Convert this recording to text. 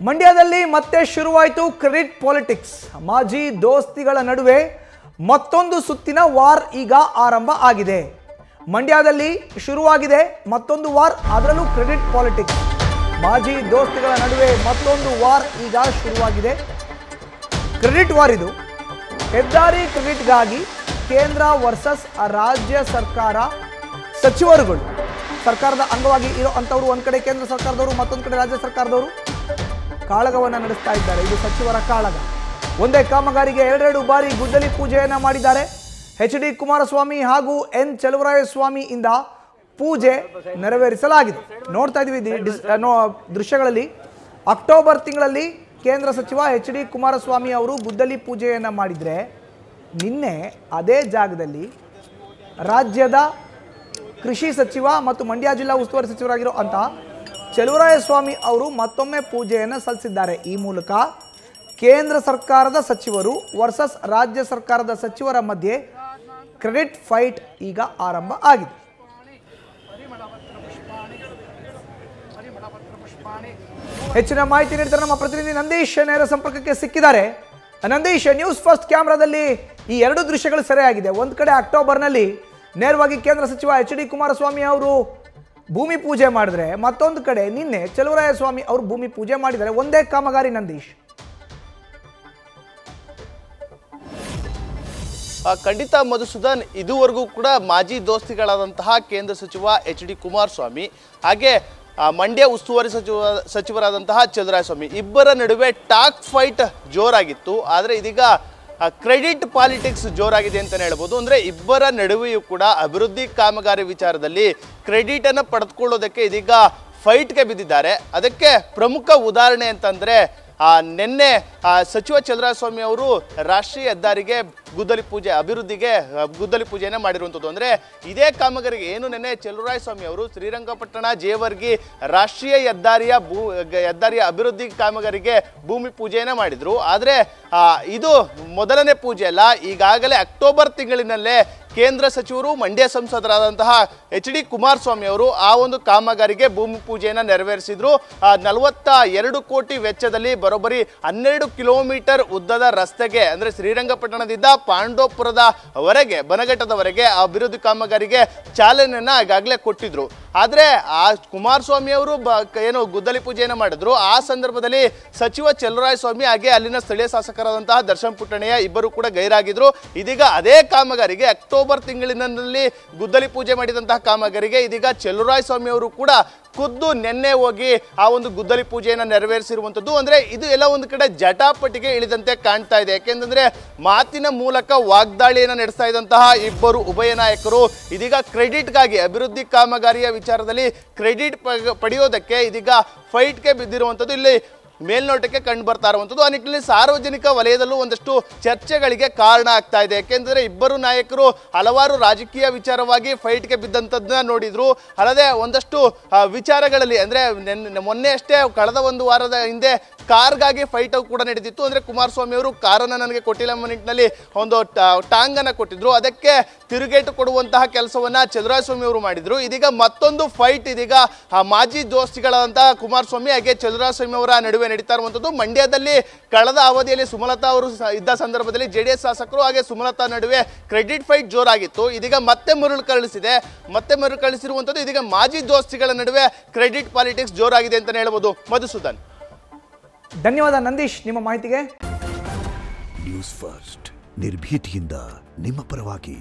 ಮಂಡ್ಯದಲ್ಲಿ ಮತ್ತೆ ಶುರುವಾಯಿತು ಕ್ರೆಡಿಟ್ ಪಾಲಿಟಿಕ್ಸ್. ಮಾಜಿ ದೋಸ್ತಿಗಳ ನಡುವೆ ಮತ್ತೊಂದು ಸುತ್ತಿನ ವಾರ್ ಈಗ ಆರಂಭ ಆಗಿದೆ. ಮಂಡ್ಯದಲ್ಲಿ ಶುರುವಾಗಿದೆ ಮತ್ತೊಂದು ವಾರ್, ಅದರಲ್ಲೂ ಕ್ರೆಡಿಟ್ ಪಾಲಿಟಿಕ್ಸ್. ಮಾಜಿ ದೋಸ್ತಿಗಳ ನಡುವೆ ಮತ್ತೊಂದು ವಾರ್ ಈಗ ಶುರುವಾಗಿದೆ. ಕ್ರೆಡಿಟ್ ವಾರ್ ಇದು. ಹೆದ್ದಾರಿ ಕ್ರೆಡಿಟ್ಗಾಗಿ ಕೇಂದ್ರ ವರ್ಸಸ್ ರಾಜ್ಯ ಸರ್ಕಾರ. ಸಚಿವರುಗಳು ಸರ್ಕಾರದ ಅಂಗವಾಗಿ ಇರೋ ಅಂಥವ್ರು ಒಂದು ಕಡೆ ಕೇಂದ್ರ ಸರ್ಕಾರದವರು, ಮತ್ತೊಂದು ಕಡೆ ರಾಜ್ಯ ಸರ್ಕಾರದವರು ಕಾಳಗವನ್ನು ನಡೆಸ್ತಾ ಇದ್ದಾರೆ. ಇದು ಸಚಿವರ ಕಾಳಗ. ಒಂದೇ ಕಾಮಗಾರಿಗೆ ಎರಡೆರಡು ಬಾರಿ ಗುದ್ದಲಿ ಪೂಜೆಯನ್ನು ಮಾಡಿದ್ದಾರೆ. HD ಕುಮಾರಸ್ವಾಮಿ ಹಾಗೂ N ಚಲುವರಾಯಸ್ವಾಮಿ ಇಂದ ಪೂಜೆ ನೆರವೇರಿಸಲಾಗಿದೆ. ನೋಡ್ತಾ ಇದ್ದೀವಿ ದೃಶ್ಯಗಳಲ್ಲಿ. ಅಕ್ಟೋಬರ್ ತಿಂಗಳಲ್ಲಿ ಕೇಂದ್ರ ಸಚಿವ HD ಕುಮಾರಸ್ವಾಮಿ ಅವರು ಗುದ್ದಲಿ ಪೂಜೆಯನ್ನು ಮಾಡಿದರೆ, ನಿನ್ನೆ ಅದೇ ಜಾಗದಲ್ಲಿ ರಾಜ್ಯದ ಕೃಷಿ ಸಚಿವ ಮತ್ತು ಮಂಡ್ಯ ಜಿಲ್ಲಾ ಉಸ್ತುವಾರಿ ಸಚಿವರಾಗಿರೋ ಅಂತ ಚಲುವರಾಯಸ್ವಾಮಿ ಅವರು ಮತ್ತೊಮ್ಮೆ ಪೂಜೆಯನ್ನು ಸಲ್ಲಿಸಿದ್ದಾರೆ. ಈ ಮೂಲಕ ಕೇಂದ್ರ ಸರ್ಕಾರದ ಸಚಿವರು ವರ್ಸಸ್ ರಾಜ್ಯ ಸರ್ಕಾರದ ಸಚಿವರ ಮಧ್ಯೆ ಕ್ರೆಡಿಟ್ ಫೈಟ್ ಈಗ ಆರಂಭ ಆಗಿದೆ. ಹೆಚ್ಚಿನ ಮಾಹಿತಿ ನೀಡಿದರೆ ನಮ್ಮ ಪ್ರತಿನಿಧಿ ನಂದೀಶ್ ನೇರ ಸಂಪರ್ಕಕ್ಕೆ ಸಿಕ್ಕಿದ್ದಾರೆ. ನಂದೀಶ್, ನ್ಯೂಸ್ ಫಸ್ಟ್ ಕ್ಯಾಮ್ರಾದಲ್ಲಿ ಈ ಎರಡು ದೃಶ್ಯಗಳು ಸೆರೆಯಾಗಿದೆ. ಒಂದು ಕಡೆ ಅಕ್ಟೋಬರ್ನಲ್ಲಿ ನೇರವಾಗಿ ಕೇಂದ್ರ ಸಚಿವ HD ಕುಮಾರಸ್ವಾಮಿ ಅವರು ಭೂಮಿ ಪೂಜೆ ಮಾಡಿದ್ರೆ, ಮತ್ತೊಂದು ಕಡೆ ನಿನ್ನೆ ಚಲುವರಾಯಸ್ವಾಮಿ ಅವರು ಭೂಮಿ ಪೂಜೆ ಮಾಡಿದ್ದಾರೆ. ಒಂದೇ ಕಾಮಗಾರಿ. ನಂದೀಶ್, ಖಂಡಿತ ಮಧುಸೂದನ್, ಇದುವರೆಗೂ ಕೂಡ ಮಾಜಿ ದೋಸ್ತಿಗಳಾದಂತಹ ಕೇಂದ್ರ ಸಚಿವ HD ಕುಮಾರಸ್ವಾಮಿ ಹಾಗೆ ಮಂಡ್ಯ ಉಸ್ತುವಾರಿ ಸಚಿವರಾದಂತಹ ಚಲುವರಾಯಸ್ವಾಮಿ ಇಬ್ಬರ ನಡುವೆ ಟಾಕ್ ಫೈಟ್ ಜೋರಾಗಿತ್ತು. ಆದರೆ ಇದೀಗ ಕ್ರೆಡಿಟ್ ಪಾಲಿಟಿಕ್ಸ್ ಜೋರಾಗಿದೆ ಅಂತಲೇ ಹೇಳ್ಬೋದು. ಅಂದರೆ ಇಬ್ಬರ ನಡುವೆಯೂ ಕೂಡ ಅಭಿವೃದ್ಧಿ ಕಾಮಗಾರಿ ವಿಚಾರದಲ್ಲಿ ಕ್ರೆಡಿಟನ್ನು ಪಡೆದುಕೊಳ್ಳೋದಕ್ಕೆ ಇದೀಗ ಫೈಟ್ಗೆ ಬಿದ್ದಿದ್ದಾರೆ. ಅದಕ್ಕೆ ಪ್ರಮುಖ ಉದಾಹರಣೆ ಅಂತಂದರೆ ನಿನ್ನೆ ಸಚಿವ ಚಲುವರಾಯಸ್ವಾಮಿ ಅವರು ರಾಷ್ಟ್ರೀಯ ಹೆದ್ದಾರಿಗೆ ಗುದ್ದಲಿ ಪೂಜೆ, ಅಭಿವೃದ್ಧಿಗೆ ಗುದ್ದಲಿ ಪೂಜೆಯನ್ನು ಮಾಡಿರುವಂಥದ್ದು. ಅಂದರೆ ಇದೇ ಕಾಮಗಾರಿಗೆ ಏನು ನಿನ್ನೆ ಚಲುವರಾಯಸ್ವಾಮಿ ಅವರು ಶ್ರೀರಂಗಪಟ್ಟಣ ಜೇವರ್ಗಿ ರಾಷ್ಟ್ರೀಯ ಹೆದ್ದಾರಿಯ ಅಭಿವೃದ್ಧಿ ಕಾಮಗಾರಿಗೆ ಭೂಮಿ ಪೂಜೆಯನ್ನು ಮಾಡಿದರು. ಆದರೆ ಇದು ಮೊದಲನೇ ಪೂಜೆ ಅಲ್ಲ. ಈಗಾಗಲೇ ಅಕ್ಟೋಬರ್ ತಿಂಗಳಿನಲ್ಲೇ ಕೇಂದ್ರ ಸಚಿವರು ಮಂಡ್ಯ ಸಂಸದರಾದಂತಹ HD ಕುಮಾರಸ್ವಾಮಿ ಅವರು ಆ ಒಂದು ಕಾಮಗಾರಿಗೆ ಭೂಮಿ ಪೂಜೆಯನ್ನು ನೆರವೇರಿಸಿದ್ರು. 42 ಕೋಟಿ ವೆಚ್ಚದಲ್ಲಿ ಬರೋಬ್ಬರಿ 12 ಕಿಲೋಮೀಟರ್ ಉದ್ದದ ರಸ್ತೆಗೆ, ಅಂದರೆ ಶ್ರೀರಂಗಪಟ್ಟಣದಿಂದ ಪಾಂಡವಪುರದವರೆಗೆ, ಬನಘಟ್ಟದವರೆಗೆ ಆ ಅಭಿವೃದ್ಧಿ ಕಾಮಗಾರಿಗೆ ಚಾಲನೆಯನ್ನು ಈಗಾಗಲೇ ಕೊಟ್ಟಿದ್ರು. ಆದರೆ ಆ ಕುಮಾರಸ್ವಾಮಿ ಅವರು ಏನು ಗುದ್ದಲಿ ಪೂಜೆಯನ್ನು ಮಾಡಿದ್ರು, ಆ ಸಂದರ್ಭದಲ್ಲಿ ಸಚಿವ ಚಲುವರಾಯಸ್ವಾಮಿ ಹಾಗೆ ಅಲ್ಲಿನ ಸ್ಥಳೀಯ ಶಾಸಕರಾದಂತಹ ದರ್ಶನ್ ಪುಟ್ಟಣಯ್ಯ ಇಬ್ಬರು ಕೂಡ ಗೈರಾಗಿದ್ರು. ಇದೀಗ ಅದೇ ಕಾಮಗಾರಿಗೆ ಅಕ್ಟೋಬರ್ ತಿಂಗಳಿನಲ್ಲಿ ಗುದ್ದಲಿ ಪೂಜೆ ಮಾಡಿದಂತಹ ಕಾಮಗಾರಿಗೆ ಇದೀಗ ಚಲುವರಾಯಸ್ವಾಮಿ ಅವರು ಕೂಡ ಖುದ್ದು ನಿನ್ನೆ ಹೋಗಿ ಆ ಒಂದು ಗುದ್ದಲಿ ಪೂಜೆಯನ್ನು ನೆರವೇರಿಸಿರುವಂಥದ್ದು. ಅಂದರೆ ಇದು ಎಲ್ಲ ಒಂದು ಕಡೆ ಜಟಾಪಟಿಗೆ ಇಳಿದಂತೆ ಕಾಣ್ತಾ ಇದೆ. ಯಾಕೆಂತಂದ್ರೆ ಮಾತಿನ ಮೂಲಕ ವಾಗ್ದಾಳಿಯನ್ನು ನಡೆಸ್ತಾ ಇದ್ದಂತಹ ಇಬ್ಬರು ಉಭಯ ನಾಯಕರು ಇದೀಗ ಕ್ರೆಡಿಟ್ಗಾಗಿ, ಅಭಿವೃದ್ಧಿ ಕಾಮಗಾರಿಯ ವಿಚಾರದಲ್ಲಿ ಕ್ರೆಡಿಟ್ ಪಡೆಯೋದಕ್ಕೆ ಇದೀಗ ಫೈಟ್ಗೆ ಬಿದ್ದಿರುವಂಥದ್ದು ಇಲ್ಲಿ ಮೇಲ್ನೋಟಕ್ಕೆ ಕಂಡು ಬರ್ತಾ ಇರುವಂಥದ್ದು. ಆ ನಿಟ್ಟಿನಲ್ಲಿ ಸಾರ್ವಜನಿಕ ವಲಯದಲ್ಲೂ ಒಂದಷ್ಟು ಚರ್ಚೆಗಳಿಗೆ ಕಾರಣ ಆಗ್ತಾ ಇದೆ. ಯಾಕೆಂದರೆ ಇಬ್ಬರು ನಾಯಕರು ಹಲವಾರು ರಾಜಕೀಯ ವಿಚಾರವಾಗಿ ಫೈಟ್ಗೆ ಬಿದ್ದಂಥದ್ದನ್ನ ನೋಡಿದ್ರು. ಅಲ್ಲದೆ ಒಂದಷ್ಟು ವಿಚಾರಗಳಲ್ಲಿ, ಅಂದರೆ ಮೊನ್ನೆ ಅಷ್ಟೇ ಕಳೆದ ಒಂದು ವಾರದ ಹಿಂದೆ ಕಾರ್ಗಾಗಿ ಫೈಟ್ ಕೂಡ ನಡೆದಿತ್ತು. ಅಂದರೆ ಕುಮಾರಸ್ವಾಮಿ ಅವರು ಕಾರನ್ನು ನನಗೆ ಕೊಟ್ಟಿಲ್ಲ ಎಂಬ ನಿಟ್ಟಿನಲ್ಲಿ ಒಂದು ಟಾಂಗನ್ನು ಕೊಟ್ಟಿದ್ರು. ಅದಕ್ಕೆ ತಿರುಗೇಟು ಕೊಡುವಂತಹ ಕೆಲಸವನ್ನ ಚಲುವರಾಯಸ್ವಾಮಿ ಅವರು ಮಾಡಿದ್ರು. ಇದೀಗ ಮತ್ತೊಂದು ಫೈಟ್ ಇದೀಗ ಮಾಜಿ ದೋಸ್ತಿಗಳಾದಂತಹ ಕುಮಾರಸ್ವಾಮಿ ಹಾಗೆ ಚಲುವರಾಯಸ್ವಾಮಿ ಅವರ ನಡುವೆ ನಡೀತಾ ಇರುವಂಥದ್ದು. ಮಂಡ್ಯದಲ್ಲಿ ಕಳೆದ ಅವಧಿಯಲ್ಲಿ ಸುಮಲತಾ ಅವರು ಇದ್ದ ಸಂದರ್ಭದಲ್ಲಿ JDS ಶಾಸಕರು ಹಾಗೆ ಸುಮಲತಾ ನಡುವೆ ಕ್ರೆಡಿಟ್ ಫೈಟ್ ಜೋರಾಗಿತ್ತು. ಇದೀಗ ಮತ್ತೆ ಮರುಕಳಿಸಿರುವಂಥದ್ದು. ಇದೀಗ ಮಾಜಿ ದೋಸ್ತಿಗಳ ನಡುವೆ ಕ್ರೆಡಿಟ್ ಪಾಲಿಟಿಕ್ಸ್ ಜೋರಾಗಿದೆ ಅಂತಲೇ ಹೇಳ್ಬೋದು. ಮಧುಸೂದನ್, ಧನ್ಯವಾದ ನಂದೀಶ್ ನಿಮ್ಮ ಮಾಹಿತಿಗೆ. ನ್ಯೂಸ್ ಫಸ್ಟ್, ನಿರ್ಭೀತಿಯಿಂದ ನಿಮ್ಮ ಪರವಾಗಿ.